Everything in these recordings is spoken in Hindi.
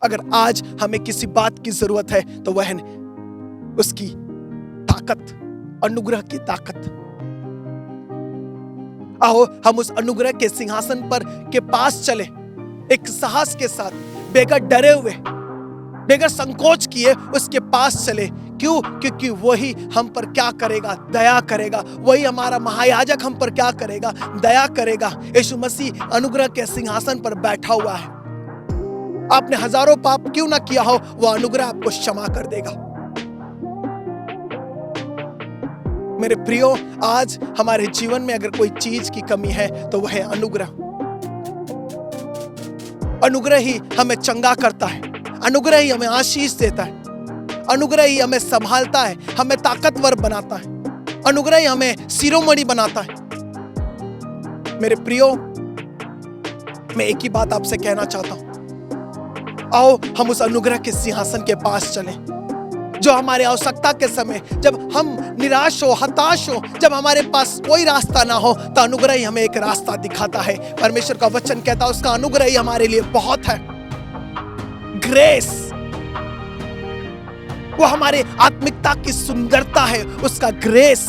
अगर आज हमें किसी बात की जरूरत है तो वह है उसकी ताकत, अनुग्रह की ताकत। आओ हम उस अनुग्रह के सिंहासन पर के पास चले, एक साहस के साथ, बेगर डरे हुए, बेगर संकोच किए उसके पास चले। क्यों? क्योंकि वही हम पर क्या करेगा? दया करेगा। वही हमारा महायाजक हम पर क्या करेगा? दया करेगा। यीशु मसीह अनुग्रह के सिंहासन पर बैठा हुआ है। आपने हजारों पाप क्यों ना किया हो, वह अनुग्रह आपको क्षमा कर देगा। मेरे प्रियो, आज हमारे जीवन में अगर कोई चीज की कमी है तो वह है अनुग्रह। अनुग्रह ही हमें चंगा करता है, अनुग्रह ही हमें आशीष देता है, अनुग्रह ही हमें संभालता है, हमें ताकतवर बनाता है, अनुग्रह ही हमें शिरोमणि बनाता है। मेरे प्रियो, मैं एक ही बात आपसे कहना चाहता हूं, आओ हम उस अनुग्रह के सिंहासन के पास चलें, जो हमारे आवश्यकता के समय, जब हम निराश हो, हताश हो, जब हमारे पास कोई रास्ता ना हो, तो अनुग्रह ही हमें एक रास्ता दिखाता है। परमेश्वर का वचन कहता है उसका अनुग्रह ही हमारे लिए बहुत है। ग्रेस, वो हमारे आत्मिकता की सुंदरता है, उसका ग्रेस।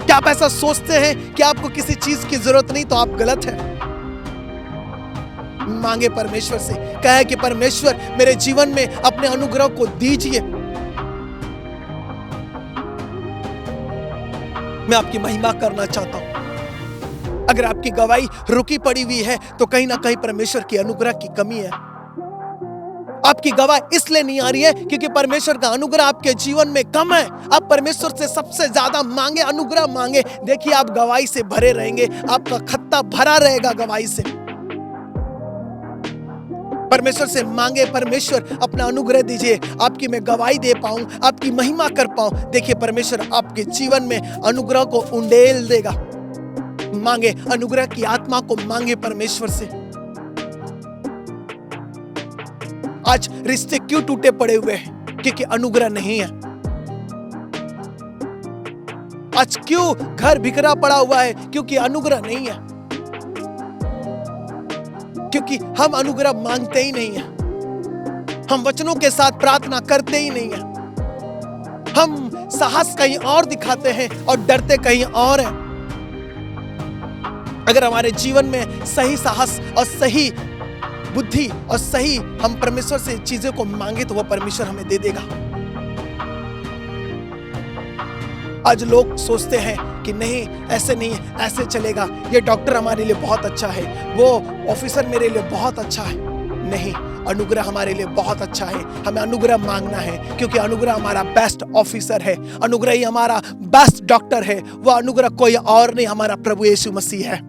क्या आप ऐसा सोचते हैं कि आपको किसी चीज की जरूरत नहीं? तो आप गलत हैं। मांगे परमेश्वर से, कहे कि परमेश्वर मेरे जीवन में अपने अनुग्रह को दीजिए। मैं आपकी महिमा करना चाहता हूं। अगर आपकी गवाही रुकी पड़ी हुई है तो कहीं ना कहीं परमेश्वर की अनुग्रह की कमी है। आपकी गवाही इसलिए नहीं आ रही है क्योंकि परमेश्वर का अनुग्रह आपके जीवन में कम है। आप परमेश्वर से सबसे ज्यादा मांगे, अनुग्रह मांगे। देखिए आप गवाही से भरे रहेंगे, आपका खत्ता भरा रहेगा गवाही से। परमेश्वर से मांगे, परमेश्वर अपना अनुग्रह दीजिए, आपकी मैं गवाही दे पाऊं, आपकी महिमा कर पाऊं। देखिए परमेश्वर आपके जीवन में अनुग्रह को उंडेल देगा। मांगे, अनुग्रह की आत्मा को मांगे परमेश्वर से। आज रिश्ते क्यों टूटे पड़े हुए हैं? क्योंकि अनुग्रह नहीं है। आज क्यों घर बिखरा पड़ा हुआ है? क्योंकि अनुग्रह नहीं है। क्योंकि हम अनुग्रह मांगते ही नहीं है, हम वचनों के साथ प्रार्थना करते ही नहीं है, हम साहस कहीं और दिखाते हैं और डरते कहीं और हैं। अगर हमारे जीवन में सही साहस और सही बुद्धि और सही हम परमेश्वर से चीजों को मांगे तो वह परमेश्वर हमें दे देगा। आज लोग सोचते हैं कि नहीं, ऐसे नहीं, ऐसे चलेगा, ये डॉक्टर हमारे लिए बहुत अच्छा है, वो ऑफिसर मेरे लिए बहुत अच्छा है। नहीं, अनुग्रह हमारे लिए बहुत अच्छा है। हमें अनुग्रह मांगना है क्योंकि अनुग्रह हमारा बेस्ट ऑफिसर है, अनुग्रह ही हमारा बेस्ट डॉक्टर है। वह अनुग्रह कोई और नहीं, हमारा प्रभु यीशु मसीह है।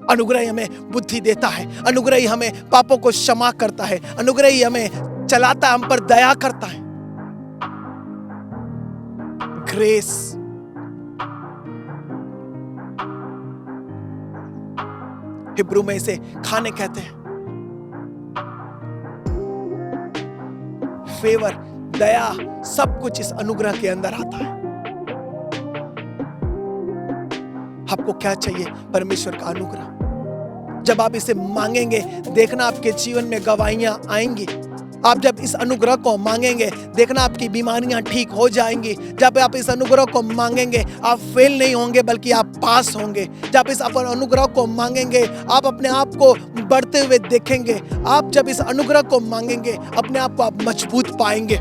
अनुग्रह ही हमें बुद्धि देता है, अनुग्रह ही हमें पापों को क्षमा करता है, अनुग्रह ही हमें चलाता है, हम पर दया करता है। ग्रेस, हिब्रू में इसे खाने कहते हैं। फेवर, दया, सब कुछ इस अनुग्रह के अंदर आता है। आपको क्या चाहिए? परमेश्वर का अनुग्रह। जब आप इसे मांगेंगे, देखना आपके जीवन में गवाहियां आएंगी। आप जब इस अनुग्रह को मांगेंगे, देखना आपकी बीमारियां ठीक हो जाएंगी। जब आप इस अनुग्रह को मांगेंगे, आप फेल नहीं होंगे बल्कि आप पास होंगे। जब इस अनुग्रह को मांगेंगे, आप अपने आप को बढ़ते हुए देखेंगे। आप जब इस अनुग्रह को मांगेंगे, अपने आप को आप मजबूत पाएंगे।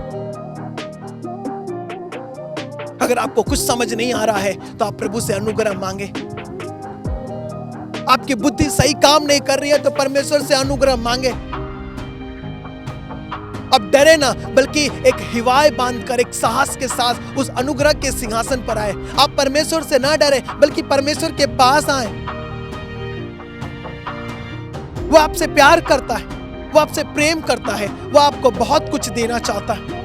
अगर आपको कुछ समझ नहीं आ रहा है तो आप प्रभु से अनुग्रह मांगे। आपकी बुद्धि सही काम नहीं कर रही है तो परमेश्वर से अनुग्रह मांगे। अब डरे ना, बल्कि एक हिवाए बांधकर, एक साहस के साथ उस अनुग्रह के सिंहासन पर आए। आप परमेश्वर से ना डरे बल्कि परमेश्वर के पास आए। वो आपसे प्यार करता है, वो आपसे प्रेम करता है, वो आपको बहुत कुछ देना चाहता है।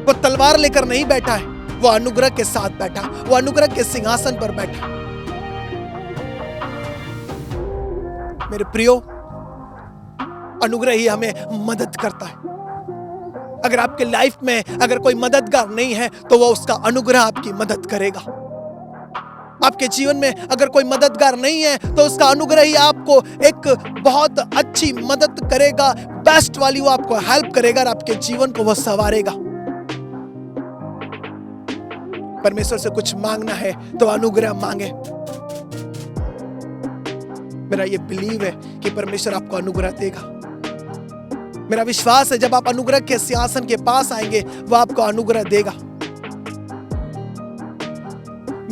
वो तलवार लेकर नहीं बैठा है, वो अनुग्रह के साथ बैठा, वो अनुग्रह के सिंहासन पर बैठा। मेरे प्रियो, अनुग्रह ही हमें मदद करता है। अगर आपके लाइफ में अगर कोई मददगार नहीं है तो वो उसका अनुग्रह आपकी मदद करेगा। आपके जीवन में अगर कोई मददगार नहीं है तो उसका अनुग्रह ही आपको एक बहुत अच्छी मदद करेगा, बेस्ट वाली वो आपको हेल्प करेगा और आपके जीवन को वो संवारेगा। परमेश्वर से कुछ मांगना है तो अनुग्रह मांगे। मेरा ये बिलीव है कि परमेश्वर आपको अनुग्रह देगा। मेरा विश्वास है जब आप अनुग्रह के सिंहासन के पास आएंगे वो आपको अनुग्रह देगा।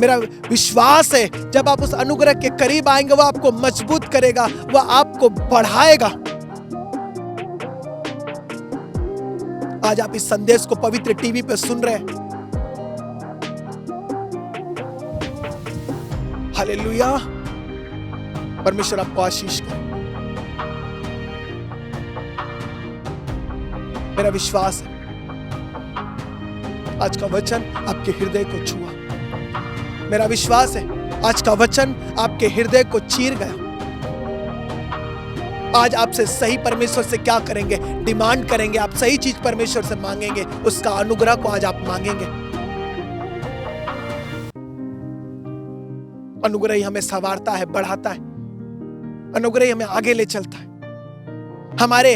मेरा विश्वास है जब आप उस अनुग्रह के करीब आएंगे वो आपको मजबूत करेगा, वो आपको बढ़ाएगा। आज आप इस संदेश को पवित्र टीवी पे सुन रहे हैं। हालेलुया। परमेश्वर आपको आशीष करे। मेरा विश्वास है आज का वचन आपके हृदय को छुआ। मेरा विश्वास है आज का वचन आपके हृदय को चीर गया। आज आपसे सही परमेश्वर से क्या करेंगे? डिमांड करेंगे। आप सही चीज परमेश्वर से मांगेंगे, उसका अनुग्रह को आज आप मांगेंगे। अनुग्रह ही हमें संवारता है, बढ़ाता है। अनुग्रह ही हमें आगे ले चलता है। हमारे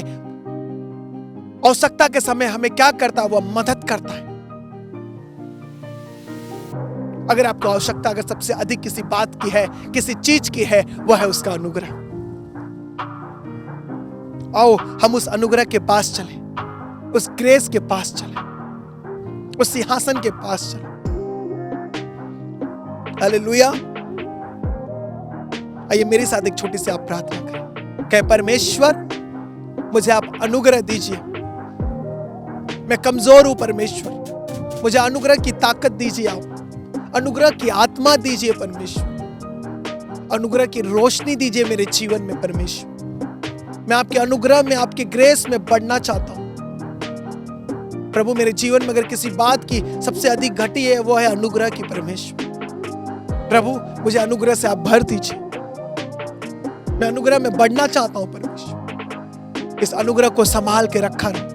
आवश्यकता के समय हमें क्या करता है? वो मदद करता है। अगर आपको आवश्यकता अगर सबसे अधिक किसी बात की है, किसी चीज की है, वह है उसका अनुग्रह। आओ हम उस अनुग्रह के पास चले, उस ग्रेस के पास चले, उस सिंहासन के पास चले। हालेलुया। आइए मेरे साथ एक छोटी सी आप प्रार्थना करें। कहे परमेश्वर मुझे आप अनुग्रह दीजिए। मैं कमजोर हूं परमेश्वर, मुझे अनुग्रह की ताकत दीजिए। आप अनुग्रह की आत्मा दीजिए परमेश्वर। अनुग्रह की रोशनी दीजिए मेरे जीवन में परमेश्वर। मैं आपके अनुग्रह में, आपके ग्रेस में बढ़ना चाहता हूं प्रभु। मेरे जीवन में अगर किसी बात की सबसे अधिक घटी है वो है अनुग्रह की परमेश्वर। प्रभु मुझे अनुग्रह से आप भर दीजिए। मैं अनुग्रह में बढ़ना चाहता हूं परमेश्वर। इस अनुग्रह को संभाल के रखा रहे।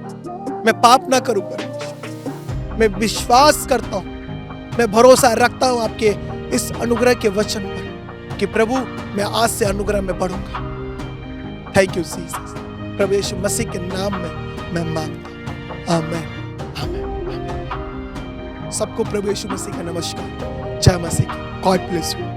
मैं पाप ना करूं परमेश्वर। मैं विश्वास करता हूं, मैं भरोसा रखता हूं आपके इस अनुग्रह के वचन पर कि प्रभु मैं आज से अनुग्रह में बढ़ूंगा। Thank you Jesus. प्रभु यीशु मसीह के नाम में मैं मांगता हूं। आमीन, आमीन, आमीन। सबको प्रभु यीशु मसीह का नमस्कार। जय मसीह की। God bless you.